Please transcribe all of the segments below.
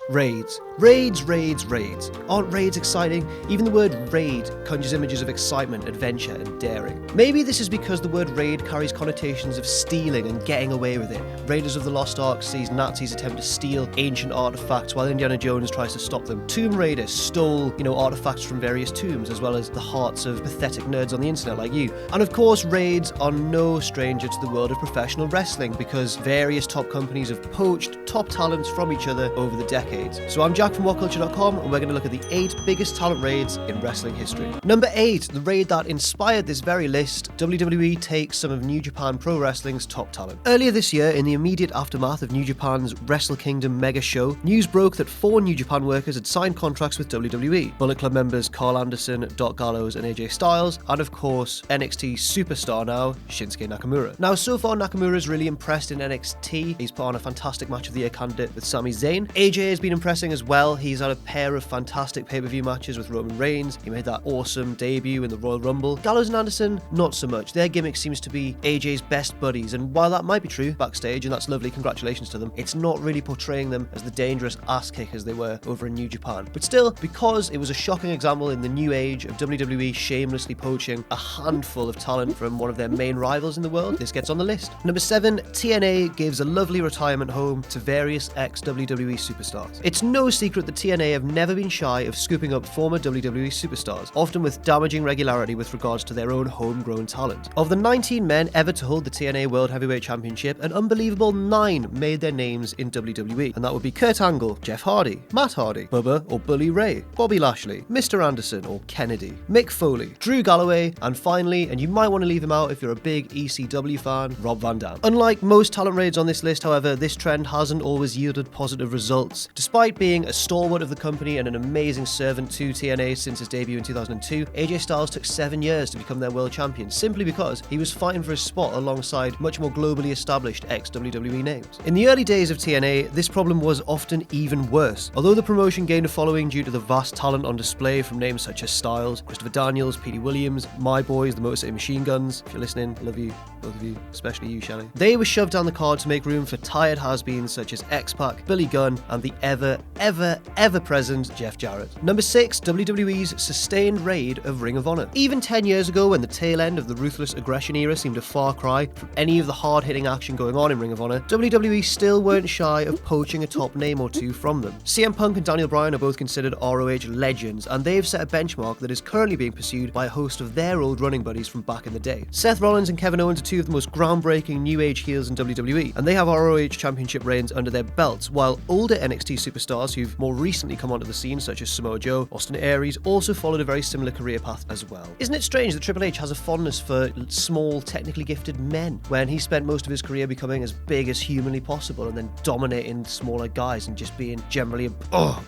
Raids. Raids, raids, raids. Aren't raids exciting? Even the word raid conjures images of excitement, adventure, and daring. Maybe this is because the word raid carries connotations of stealing and getting away with it. Raiders of the Lost Ark sees Nazis attempt to steal ancient artifacts while Indiana Jones tries to stop them. Tomb Raider stole, artifacts from various tombs, as well as the hearts of pathetic nerds on the internet like you. And of course, raids are no stranger to the world of professional wrestling because various top companies have poached top talents from each other over the decades. So I'm Jack from WhatCulture.com, and we're going to look at the 8 biggest talent raids in wrestling history. Number 8, the raid that inspired this very list, WWE takes some of New Japan Pro Wrestling's top talent. Earlier this year, in the immediate aftermath of New Japan's Wrestle Kingdom mega show, news broke that 4 New Japan workers had signed contracts with WWE. Bullet Club members Carl Anderson, Doc Gallows, and AJ Styles, and of course, NXT superstar now, Shinsuke Nakamura. Now, so far, Nakamura's really impressed in NXT. He's put on a fantastic match of the year candidate with Sami Zayn. AJ has been impressing as well. He's had a pair of fantastic pay-per-view matches with Roman Reigns. He made that awesome debut in the Royal Rumble. Gallows and Anderson, not so much. Their gimmick seems to be AJ's best buddies, and while that might be true backstage, and that's lovely, congratulations to them, it's not really portraying them as the dangerous ass kickers they were over in New Japan. But still, because it was a shocking example in the new age of WWE shamelessly poaching a handful of talent from one of their main rivals in the world, this gets on the list. Number 7, TNA gives a lovely retirement home to various ex-WWE superstars. It's no secret that TNA have never been shy of scooping up former WWE superstars, often with damaging regularity with regards to their own homegrown talent. Of the 19 men ever to hold the TNA World Heavyweight Championship, an unbelievable 9 made their names in WWE, and that would be Kurt Angle, Jeff Hardy, Matt Hardy, Bubba or Bully Ray, Bobby Lashley, Mr. Anderson or Kennedy, Mick Foley, Drew Galloway, and finally, and you might want to leave him out if you're a big ECW fan, Rob Van Dam. Unlike most talent raids on this list, however, this trend hasn't always yielded positive results. Despite being a stalwart of the company and an amazing servant to TNA since his debut in 2002, AJ Styles took 7 years to become their world champion, simply because he was fighting for his spot alongside much more globally established ex-WWE names. In the early days of TNA, this problem was often even worse. Although the promotion gained a following due to the vast talent on display from names such as Styles, Christopher Daniels, Petey Williams, my boys, the Motor City Machine Guns, if you're listening, I love you, both of you, especially you, Shelley. They were shoved down the card to make room for tired has-beens such as X-Pac, Billy Gunn, and the ever present Jeff Jarrett. Number 6, WWE's sustained raid of Ring of Honor. Even 10 years ago, when the tail end of the ruthless aggression era seemed a far cry from any of the hard-hitting action going on in Ring of Honor, WWE still weren't shy of poaching a top name or two from them. CM Punk and Daniel Bryan are both considered ROH legends, and they've set a benchmark that is currently being pursued by a host of their old running buddies from back in the day. Seth Rollins and Kevin Owens are 2 of the most groundbreaking new age heels in WWE, and they have ROH championship reigns under their belts, while older NXT superstars who've more recently come onto the scene, such as Samoa Joe, Austin Aries, also followed a very similar career path as well. Isn't it strange that Triple H has a fondness for small, technically gifted men, when he spent most of his career becoming as big as humanly possible and then dominating smaller guys and just being generally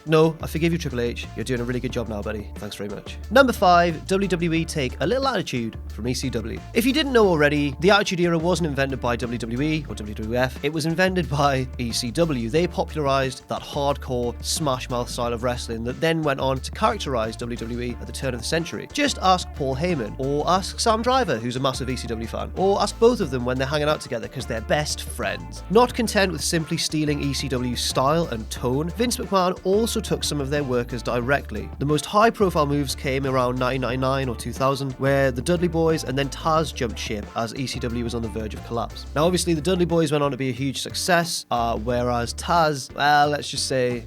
no, I forgive you, Triple H. You're doing a really good job now, buddy. Thanks very much. Number 5, WWE take a little attitude from ECW. If you didn't know already, the Attitude Era wasn't invented by WWE or WWF, it was invented by ECW. They popularized that hardcore smash mouth style of wrestling that then went on to characterize WWE at the turn of the century. Just ask Paul Heyman, or ask Sam Driver, who's a massive ECW fan, or ask both of them when they're hanging out together because they're best friends. Not content with simply stealing ECW's style and tone, Vince McMahon also took some of their workers directly. The most high profile moves came around 1999 or 2000, where the Dudley Boys and then Taz jumped ship as ECW was on the verge of collapse. Now obviously the Dudley Boys went on to be a huge success, whereas Taz, well, let's just say,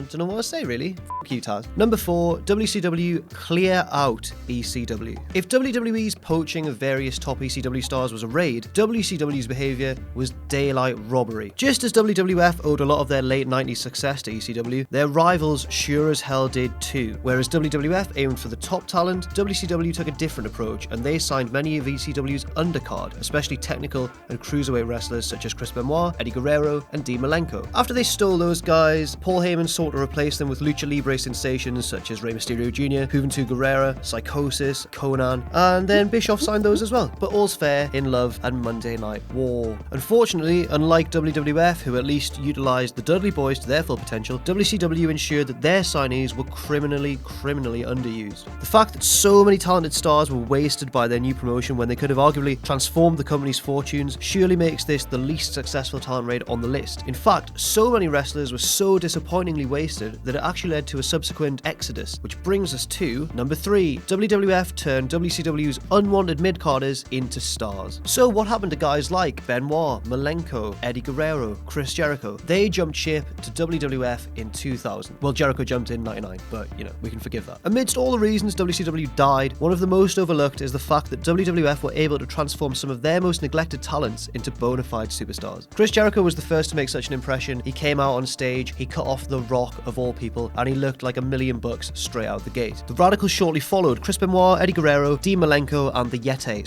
don't know what to say really. F*** you, Taz. Number 4, WCW clear out ECW. If WWE's poaching of various top ECW stars was a raid, WCW's behaviour was daylight robbery. Just as WWF owed a lot of their late 90s success to ECW, their rivals sure as hell did too. Whereas WWF aimed for the top talent, WCW took a different approach, and they signed many of ECW's undercard, especially technical and cruiserweight wrestlers such as Chris Benoit, Eddie Guerrero, and Dean Malenko. After they stole those guys, Paul Heyman sought to replace them with Lucha Libre sensations such as Rey Mysterio Jr., Juventud Guerrera, Psychosis, Conan, and then Bischoff signed those as well. But all's fair in love and Monday Night War. Unfortunately, unlike WWF, who at least utilised the Dudley Boys to their full potential, WCW ensured that their signees were criminally underused. The fact that so many talented stars were wasted by their new promotion when they could have arguably transformed the company's fortunes surely makes this the least successful talent raid on the list. In fact, so many wrestlers were so disappointingly wasted that it actually led to a subsequent exodus, which brings us to number 3. WWF turned WCW's unwanted mid-carders into stars. So what happened to guys like Benoit, Malenko, Eddie Guerrero, Chris Jericho? They jumped ship to WWF in 2000. Well, Jericho jumped in 99, but we can forgive that. Amidst all the reasons WCW died, one of the most overlooked is the fact that WWF were able to transform some of their most neglected talents into bona fide superstars. Chris Jericho was the first to make such an impression. He came out on stage, he cut off The Rock of all people, and he looked like $1,000,000 straight out the gate. The Radicals shortly followed: Chris Benoit, Eddie Guerrero, Dean Malenko, and the Yeti.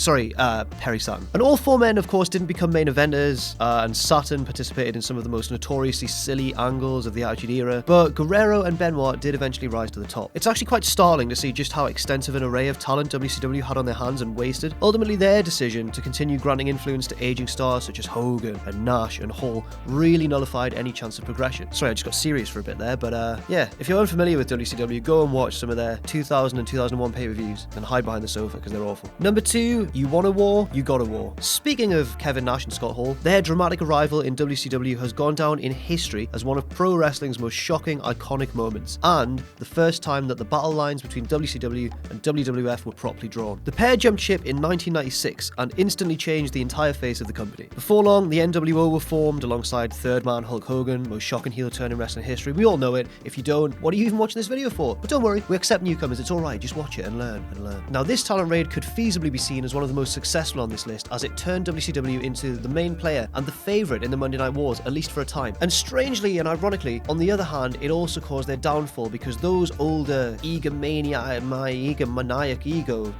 Perry Saturn. And all four men, of course, didn't become main eventers, and Saturn participated in some of the most notoriously silly angles of the Attitude Era, but Guerrero and Benoit did eventually rise to the top. It's actually quite startling to see just how extensive an array of talent WCW had on their hands and wasted. Ultimately, their decision to continue granting influence to aging stars such as Hogan and Nash and Hall really nullified any chance of progression. Sorry, I just got serious for a bit there, but yeah, if you're unfamiliar with WCW, go and watch some of their 2000 and 2001 pay-per-views and hide behind the sofa because they're awful. Number 2, you want a war, you got a war. Speaking of Kevin Nash and Scott Hall, their dramatic arrival in WCW has gone down in history as one of pro wrestling's most shocking, iconic moments, and the first time that the battle lines between WCW and WWF were properly drawn. The pair jumped ship in 1996 and instantly changed the entire face of the company. Before long, the NWO were formed alongside third man Hulk Hogan, most shocking heel turn in wrestling history. We all know it. If you don't, what are you even watching this video for? But don't worry, we accept newcomers, it's alright, just watch it and learn and learn. Now, this talent raid could feasibly be seen as one of the most successful on this list, as it turned WCW into the main player and the favourite in the Monday Night Wars, at least for a time. And strangely and ironically, on the other hand, it also caused their downfall because those older,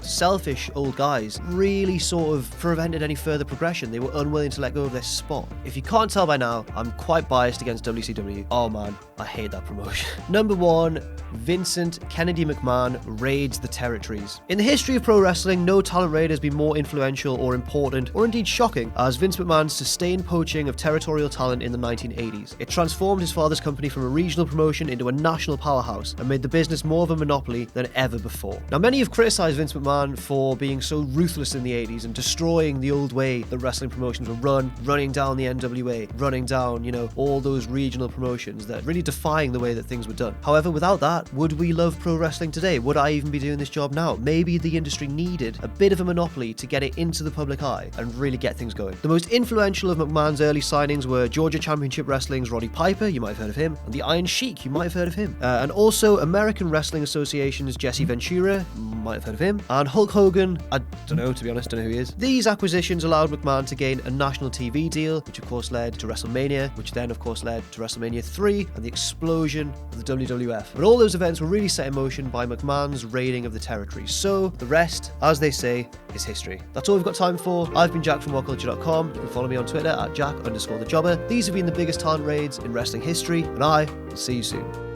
selfish old guys really sort of prevented any further progression. They were unwilling to let go of their spot. If you can't tell by now, I'm quite biased against WCW. Oh man, I hate that promotion. Number 1, Vincent Kennedy McMahon raids the territories. In the history of pro wrestling, no talent raid has been more influential or important, or indeed shocking, as Vince McMahon's sustained poaching of territorial talent in the 1980s. It transformed his father's company from a regional promotion into a national powerhouse and made the business more of a monopoly than ever before. Now, many have criticised Vince McMahon for being so ruthless in the 80s and destroying the old way that wrestling promotions were run, running down the NWA, running down, all those regional promotions, that really defying the way that things were done. However, without that, would we love pro wrestling today? Would I even be doing this job now? Maybe the industry needed a bit of a monopoly to get it into the public eye and really get things going. The most influential of McMahon's early signings were Georgia Championship Wrestling's Roddy Piper, you might have heard of him, and the Iron Sheik, you might have heard of him. And also American Wrestling Association's Jesse Ventura, might have heard of him, and Hulk Hogan, I don't know, to be honest, don't know who he is. These acquisitions allowed McMahon to gain a national TV deal, which of course led to WrestleMania, which then of course led to WrestleMania 3 and the explosion of the WWF. But all those events were really set in motion by McMahon's raiding of the territories. So the rest, as they say, is history. That's all we've got time for. I've been Jack from WhatCulture.com. You can follow me on Twitter at Jack_thejobber. These have been the biggest talent raids in wrestling history, and I will see you soon.